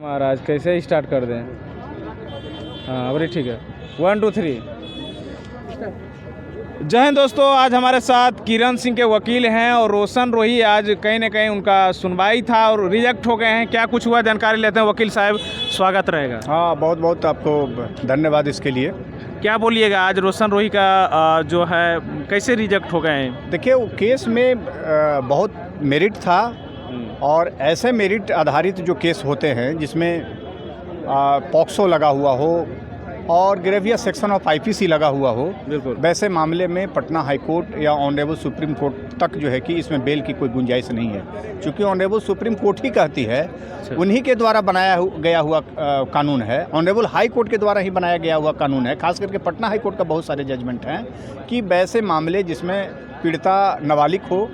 महाराज कैसे स्टार्ट कर दें? हाँ अभी ठीक है, 1 2 3। जय हिंद दोस्तों, आज हमारे साथ किरण सिंह के वकील हैं और रोशन रोही आज कहीं ना कहीं उनका सुनवाई था और रिजेक्ट हो गए हैं। क्या कुछ हुआ जानकारी लेते हैं। वकील साहब स्वागत रहेगा। हाँ, बहुत बहुत आपको धन्यवाद इसके लिए। क्या बोलिएगा, आज रोशन रोही का जो है कैसे रिजेक्ट हो गए हैं? देखिए, वो केस में बहुत मेरिट था और ऐसे मेरिट आधारित जो केस होते हैं जिसमें पॉक्सो लगा हुआ हो और ग्रेवियस सेक्शन ऑफ आईपीसी लगा हुआ हो, बिल्कुल वैसे मामले में पटना हाई कोर्ट या ऑनरेबल सुप्रीम कोर्ट तक जो है कि इसमें बेल की कोई गुंजाइश नहीं है, क्योंकि ऑनरेबल सुप्रीम कोर्ट ही कहती है, उन्हीं के द्वारा बनाया गया हुआ कानून है, ऑनरेबल हाई कोर्ट के द्वारा ही बनाया गया हुआ कानून है। खास करके पटना हाई कोर्ट का बहुत सारे जजमेंट हैं कि वैसे मामले जिसमें पीड़िता नाबालिग हो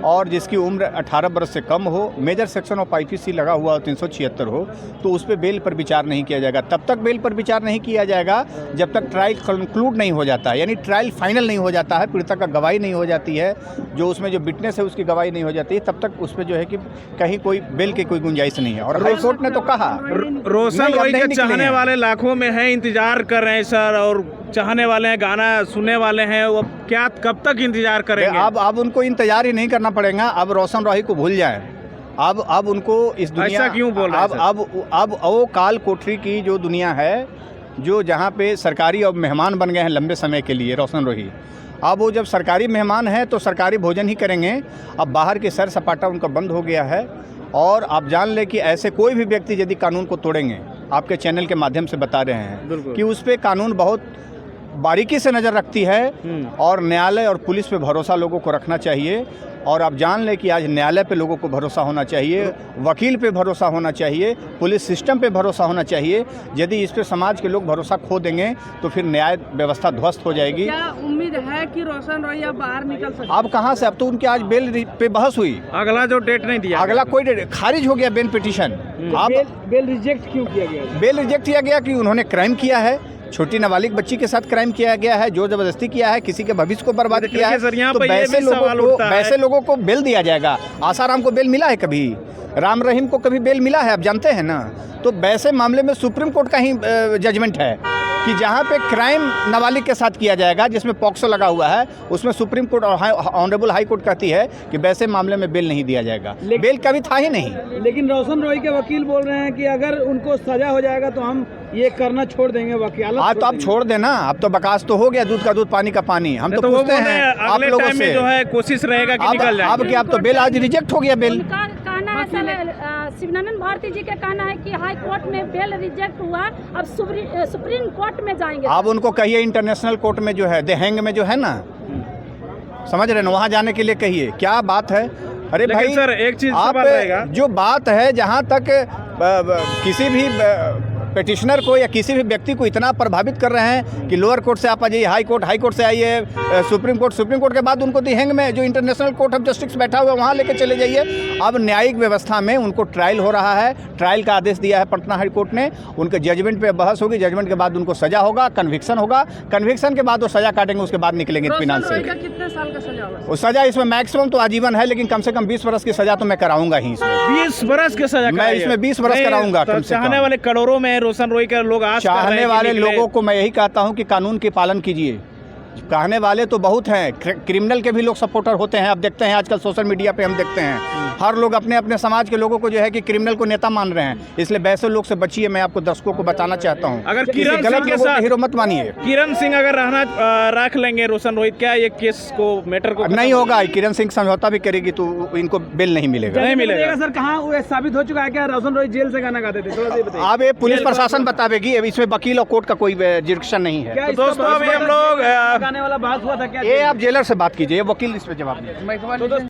और जिसकी उम्र 18 वर्ष से कम हो, मेजर सेक्शन ऑफ आईपीसी लगा हुआ 376 हो, तो उस पर बेल पर विचार नहीं किया जाएगा। तब तक बेल पर विचार नहीं किया जाएगा जब तक ट्रायल कंक्लूड नहीं हो जाता है, यानी ट्रायल फाइनल नहीं हो जाता है, पीड़िता का गवाही नहीं हो जाती है, जो उसमें जो विटनेस है उसकी गवाही नहीं हो जाती है, तब तक उस पर जो है कि कहीं कोई बेल की कोई गुंजाइश नहीं है। और हाई कोर्ट ने तो कहा रोशन रोही के चाहने वाले लाखों में हैं, इंतजार कर रहे हैं सर, और चाहने वाले हैं, गाना सुनने वाले हैं, वो क्या कब तक इंतजार करेंगे? अब उनको इंतजार ही नहीं करना पड़ेगा। अब रोशन रोही को भूल जाएं। अब उनको इस दुनिया, ऐसा क्यों बोल रहे हैं? अब वो काल कोठरी की जो दुनिया है, जो जहाँ पे सरकारी अब मेहमान बन गए हैं लंबे समय के लिए रोशन रोही, अब वो जब सरकारी मेहमान हैं तो सरकारी भोजन ही करेंगे। अब बाहर की सैर सपाटा उनका बंद हो गया है। और आप जान लें कि ऐसे कोई भी व्यक्ति यदि कानून को तोड़ेंगे, आपके चैनल के माध्यम से बता रहे हैं कि उस पर कानून बहुत बारीकी से नज़र रखती है और न्यायालय और पुलिस पे भरोसा लोगों को रखना चाहिए। और आप जान लें कि आज न्यायालय पे लोगों को भरोसा होना चाहिए, वकील पे भरोसा होना चाहिए, पुलिस सिस्टम पे भरोसा होना चाहिए। यदि इस पे समाज के लोग भरोसा खो देंगे तो फिर न्याय व्यवस्था ध्वस्त हो जाएगी। क्या उम्मीद है कि रोशन रोही अब बाहर निकल सकते? अब कहाँ से, अब तो उनकी आज बेल पे बहस हुई, अगला जो डेट नहीं दिया, अगला कोई डेट खारिज हो गया बेल पिटीशन। अब बेल रिजेक्ट क्यों किया गया? बेल रिजेक्ट किया गया कि उन्होंने क्राइम किया है, छोटी नाबालिग बच्ची के साथ क्राइम किया गया है, जो जबरदस्ती किया है, किसी के भविष्य को बर्बाद किया है, तो वैसे लोगों को बेल दिया जाएगा। आसाराम को बेल मिला है कभी? राम रहीम को कभी बेल मिला है? आप जानते हैं ना। तो वैसे मामले में सुप्रीम कोर्ट का ही जजमेंट है कि जहाँ पे क्राइम नाबालिग के साथ किया जाएगा, जिसमें पॉक्सो लगा हुआ है, उसमें सुप्रीम कोर्ट और ऑनरेबल हाई कोर्ट कहती है कि वैसे मामले में बेल नहीं दिया जाएगा। बेल कभी था ही नहीं। लेकिन रोशन रोही के वकील बोल रहे हैं कि अगर उनको सजा हो जाएगा तो हम ये करना छोड़ देंगे। वकील तो आप छोड़ देना, अब तो बकास तो हो गया, दूध का दूध पानी का पानी। हम तो पूछते हैं आप लोगों से, जो है कोशिश रहेगा कि निकल जाए। अब क्या, अब तो बेल आज रिजेक्ट हो गया। बेल कहना है सर, शिवनानंद भारती जी का कहना है कि हाई कोर्ट में बेल रिजेक्ट हुआ, अब सुप्रीम कोर्ट में जाएंगे। आप उनको कहिए इंटरनेशनल कोर्ट में जो है, द हैंग में जो है ना, समझ रहे ना, वहाँ जाने के लिए कहिए। क्या बात है? अरे भाई सर, एक चीज आप जो बात है, जहाँ तक किसी भी पिटिशनर को या किसी भी व्यक्ति को इतना प्रभावित कर रहे हैं कि लोअर कोर्ट से आप आ जाइए हाई कोर्ट से आइए सुप्रीम कोर्ट के बाद उनको दी हैंग में जो इंटरनेशनल कोर्ट ऑफ जस्टिस बैठा हुआ है वहाँ लेके चले जाइए। अब न्यायिक व्यवस्था में उनको ट्रायल हो रहा है, ट्रायल का आदेश दिया है पटना हाई कोर्ट ने, उनके जजमेंट पे बहस होगी, जजमेंट के बाद उनको सजा होगा, कन्विक्शन होगा, कन्विक्शन के बाद वो सजा काटेंगे, उसके बाद निकलेंगे इत्मीनान से। कितने साल का सजा होगा? वो सजा इसमें मैक्सिमम तो आजीवन है, लेकिन कम से कम 20 वर्ष की सजा तो मैं कराऊंगा ही इसमें। 20 वर्ष की सजा? मैं इसमें 20 वर्ष कराऊंगा कम से कम। चाहने वाले करोड़ों में रोशन रोही के लोग आस कर रहे हैं। चाहने वाले लोगों को मैं यही कहता हूं कि कानून के पालन कीजिए। कहने वाले तो बहुत हैं, क्रिमिनल के भी लोग सपोर्टर होते हैं। अब देखते हैं आजकल सोशल मीडिया पे हम देखते हैं हर लोग अपने अपने समाज के लोगों को जो है कि क्रिमिनल को नेता मान रहे हैं, इसलिए वैसे लोग से बचिए। मैं आपको दर्शकों को बताना चाहता हूँ, अगर किसी किरण गलत सिंह के लोगों साथ को हीरो मत मानिए। किरण सिंह अगर रख लेंगे रोशन रोहित, क्या ये केस को मैटर को नहीं होगा? किरण सिंह समझौता भी करेगी तो इनको बेल नहीं मिलेगा। नहीं मिलेगा सर। कहाँ साबित हो चुका है क्या रोशन रोही जेल से गाना गाते थे? थोड़ा सा बताइए। अब ये पुलिस प्रशासन बतावेगी, अब इसमें वकील और कोर्ट का कोई जुरिडिक्शन नहीं है। दोस्तों अभी हम लोग गाने वाला बात हुआ था क्या? ये आप जेलर से बात कीजिए, वकील इस पे जवाब नहीं। तो